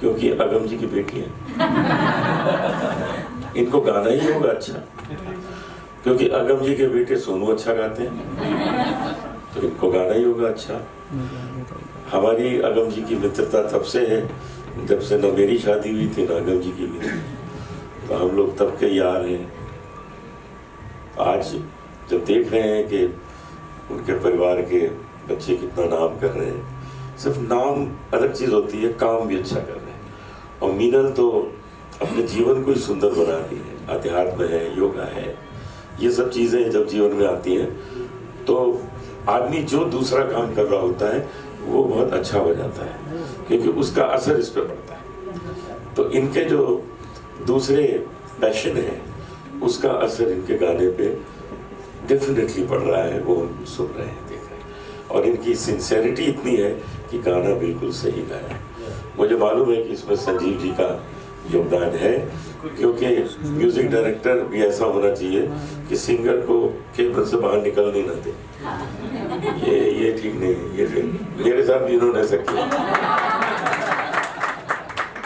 क्योंकि अगम जी की बेटी है, इनको गाना ही होगा अच्छा, क्योंकि अगम जी के बेटे सोनू अच्छा गाते हैं तो इनको गाना ही होगा अच्छा। हमारी अगम जी की मित्रता तब से है जब से न मेरी शादी हुई थी न अगम जी की हुई थी, तो हम लोग तब के यार हैं। आज जब देख रहे हैं कि उनके परिवार के बच्चे कितना नाम कर रहे हैं, सिर्फ नाम अलग चीज़ होती है, काम भी अच्छा कर रहे हैं। और मीनल तो अपने जीवन को ही सुंदर बना रही है, अध्यात्म है, योगा है, ये सब चीज़ें जब जीवन में आती हैं तो आदमी जो दूसरा काम कर रहा होता है वो बहुत अच्छा हो जाता है, क्योंकि उसका असर इस पर पड़ता है। तो इनके जो दूसरे पैशन है उसका असर इनके गाने पे डेफिनेटली पड़ रहा है, वो हम सुन रहे हैं, देख रहे हैं। और इनकी सिंसेरिटी इतनी है कि गाना बिल्कुल सही गाया है। मुझे मालूम है कि इसमें संजीव जी का योगदान है, क्योंकि म्यूजिक डायरेक्टर भी ऐसा होना चाहिए कि सिंगर को केबल से बाहर निकलने ना दे। ये ठीक नहीं है, ये मेरे साथ भी इन्होंने ऐसा किया।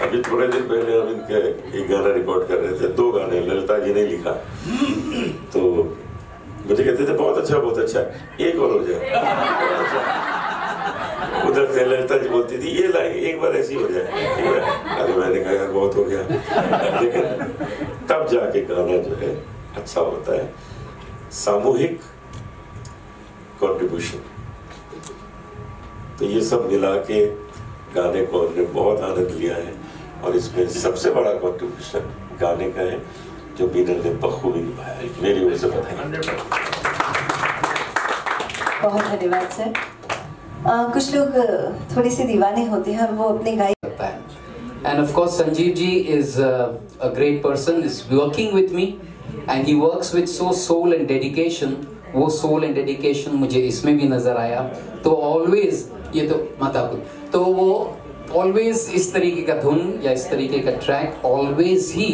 अभी थोड़े दिन पहले हम इनके एक गाना रिकॉर्ड कर रहे थे, 2 गाने ललिता जी ने लिखा, तो मुझे कहते थे बहुत अच्छा, एक और हो जाए। उधर से ललिता जी बोलती थी ये लाइन एक बार ऐसी हो जाए, अरे मैंने कहा यार बहुत हो गया, लेकिन तब जाके गाना जो है अच्छा होता है। सामूहिक कंट्रीब्यूशन, तो ये सब मिला के गाने को हमने बहुत आनंद लिया है। और इसमें सबसे बड़ा कंट्रीब्यूशन गाने का है जो मीनल ने बखूबी निभाया है, मेरी वजह से बताया। बहुत धन्यवाद सर। कुछ लोग थोड़े से दीवाने होते हैं और वो अपने गाय करता है। And of course Sanjeev ji is a great person, is working with me and he works with so soul and dedication। वो soul and dedication मुझे इसमें भी नजर आया। तो always ये तो माता को तो वो always इस तरीके का धुन या इस तरीके का ट्रैक always ही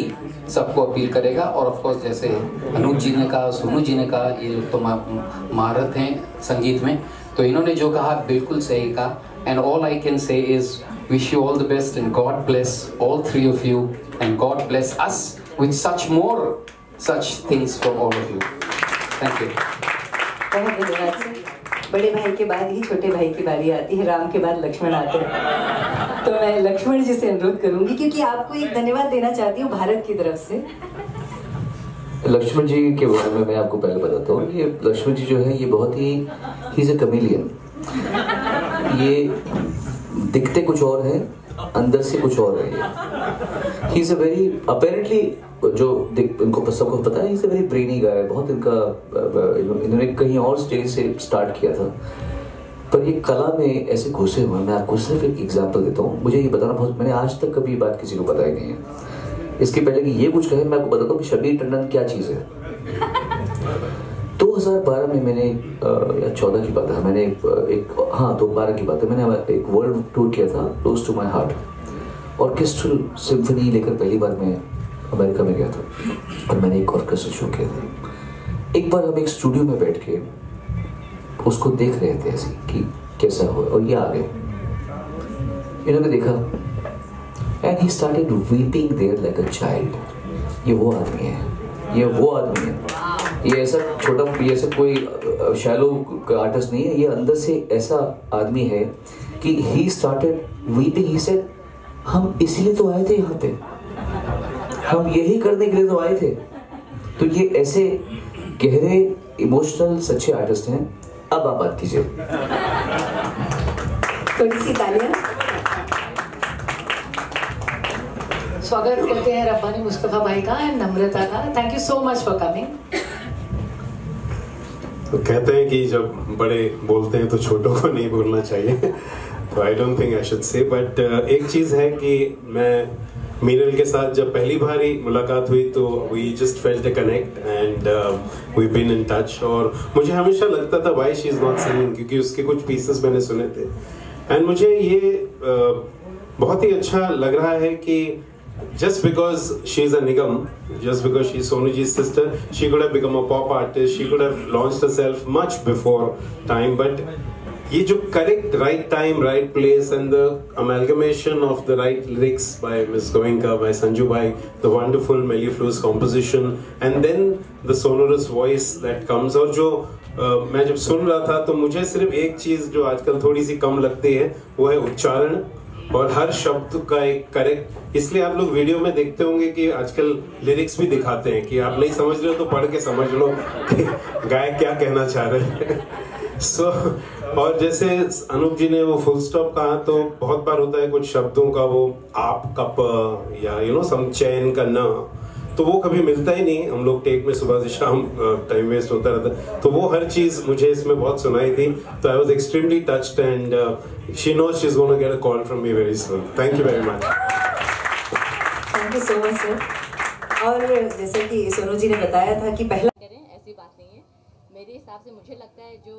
सबको अपील करेगा। और of course जैसे अनुज जी ने कहा, सोनू जी ने कहा, ये लोग तो महारत हैं संगीत में, तो इन्होंने जो कहा बिल्कुल सही कहा। And all I can say is wish you all the best and God bless all 3 of you and God bless us with such things from all of you. Thank you. बहुत धन्यवाद सर। बड़े भाई के बाद ही छोटे भाई की बारी आती है, राम के बाद लक्ष्मण आते हैं, तो मैं लक्ष्मण जी से अनुरोध करूंगी क्योंकि आपको एक धन्यवाद देना चाहती हूँ भारत की तरफ से। लक्ष्मण जी के बारे में मैं आपको पहले बताता हूँ। ये लक्ष्मण जी जो है ये बहुत ही ही इज अ कमेलियन। ये दिखते कुछ और है, अंदर से कुछ और है। He is a very apparently जो इनको सबको पता है, he is a very brainy guy. बहुत इन्होंने कहीं और स्टेज से स्टार्ट किया था, पर ये कला में ऐसे घुसे हुए। मैं आपको सिर्फ एक एग्जांपल देता हूँ। मुझे ये बताना बहुत, मैंने आज तक कभी ये बात किसी को बताई नहीं है। इसके पहले कि ये कुछ कहे, मैं आपको बताता हूँ कि शबीर टंडन क्या चीज़ है। 2012 में मैंने या 14 की बात है, मैंने एक 2012 की बात है, मैंने एक वर्ल्ड टूर किया था, close to my heart. Orchestral symphony लेकर पहली बार मैं अमेरिका में गया था और मैंने एक ऑर्केस्ट्रा शो किया था। एक बार हम एक स्टूडियो में बैठ के उसको देख रहे थे ऐसे कि कैसा हो, और ये आ गए, इन्होंने देखा and he started weeping there like a child। ये वो आदमी है, ये वो आदमी है, ये ऐसा छोटा, ये ऐसा कोई शैलो आर्टिस्ट नहीं है, ये अंदर से ऐसा आदमी है कि he started weeping। he said हम इसीलिए तो आए थे यहाँ पे, हम यही करने के लिए तो आए थे। तो ये ऐसे गहरे इमोशनल सच्चे आर्टिस्ट हैं। अब आप बात कीजिए। थोड़ी सी तालियां। स्वागत करते हैं रब्बानी मुस्तफा भाई का एंड नम्रता का। Thank you so much for coming. तो कहते हैं कि जब बड़े बोलते हैं तो छोटों को नहीं बोलना चाहिए, तो I don't think I should say, but एक चीज़ है कि मैं मीनल के साथ जब पहली बार ही मुलाकात हुई तो we just felt a connect and we been in touch. और मुझे हमेशा लगता था why she is not singing, क्योंकि उसके कुछ पीसेस मैंने सुने थे एंड मुझे ये बहुत ही अच्छा लग रहा है कि just because she's a Nigam, just because she's Sonu Ji's sister, she could have become a pop artist, she could have launched herself much before time, but ये जो correct right time, right place and the amalgamation of the right lyrics by Miss Goenka, by Sanju Bhai, the wonderful mellifluous composition and then the sonorous voice that comes, और जो मैं जब सुन रहा था तो मुझे सिर्फ एक चीज़ जो आजकल थोड़ी सी कम लगती है वो है उच्चारण और हर शब्द का एक करेक्ट। इसलिए आप लोग वीडियो में देखते होंगे कि आजकल लिरिक्स भी दिखाते हैं कि आप नहीं समझ रहे हो तो पढ़ के समझ लो कि गायक क्या कहना चाह रहे हैं। सो और जैसे अनूप जी ने वो फुल स्टॉप कहा, तो बहुत बार होता है कुछ शब्दों का वो आप का प या यू नो सम चैन का न, तो वो कभी मिलता ही नहीं। हम लोग टेक में सुबह से शाम टाइम वेस्ट होता रहता, तो वो हर चीज मुझे इसमें बहुत सुनाई थी। तो I was extremely touched and she knows she is gonna get a call from me very soon. Thank you very much. Thank you so much sir. और जैसे कि सोनू जी ने बताया था कि पहला करें, ऐसी बात नहीं है। मेरे हिसाब से मुझे लगता है जो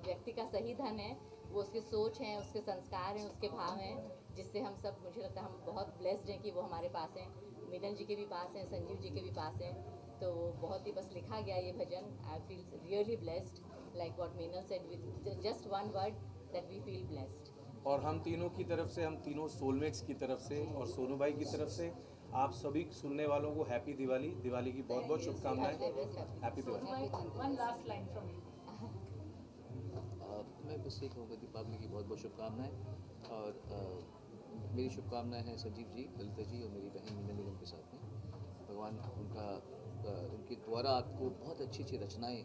व्यक्ति का सही धन है वो उसकी सोच है, उसके संस्कार हैं, उसके भाव हैं, जिससे हम सब, मुझे लगता है हम बहुत ब्लेस्ड हैं कि वो हमारे पास हैं। मीनल जी के भी पास हैं, संजीव जी के भी पास हैं, तो बहुत ही बस लिखा गया ये भजन। I feel really blessed, like what Meenal said, with just one word that we feel blessed. और हम तीनों की तरफ से, हम तीनों सोलमेट्स की तरफ से और सोनू भाई की तरफ से आप सभी सुनने वालों को हैप्पी दिवाली, दिवाली की बहुत बहुत शुभकामनाएं। Happy Diwali. One last line from you. मैं बस ये कहूँगा दीपावली की बहुत बहुत शुभकामनाएं और मेरी शुभकामनाएं हैं संजीव जी, ललिता जी और मेरी बहन मीना निगम के साथ में। भगवान उनके द्वारा आपको बहुत अच्छी अच्छी रचनाएं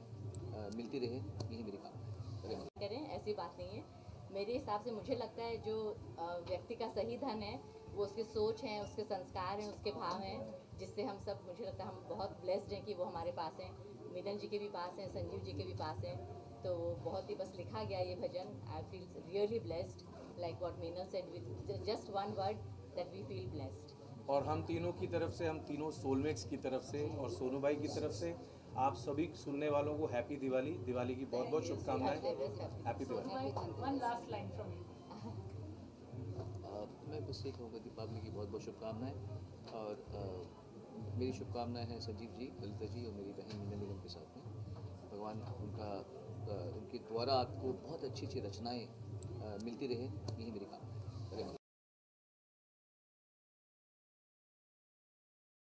मिलती रहे, यही मेरी कामना करें, ऐसी बात नहीं है। मेरे हिसाब से मुझे लगता है जो व्यक्ति का सही धन है वो उसकी सोच है, उसके संस्कार हैं, उसके भाव हैं, जिससे हम सब, मुझे लगता है हम बहुत ब्लेस्ड हैं कि वो हमारे पास हैं। मीनल जी के भी पास हैं, संजीव जी के भी पास हैं, तो बहुत ही बस लिखा गया ये भजन। I feel really blessed, like what Meenal said, with just one word that we feel blessed. और हम तीनों की तरफ से, हम तीनों सोलमेट्स की तरफ से और सोनू भाई की तरफ से आप सभी सुनने वालों को हैप्पी दिवाली, दिवाली की बहुत बहुत शुभकामनाएं। Happy Diwali. One last line from you. मैं बस ये कहूँगा दीपावली की बहुत बहुत शुभकामनाएं और मेरी शुभकामनाएं हैं संजीव जी, ललिता जी और मेरी बहन मीना निगम के साथ में। भगवान उनके द्वारा आपको बहुत अच्छी अच्छी रचनाएं मिलती रहे, यही मेरी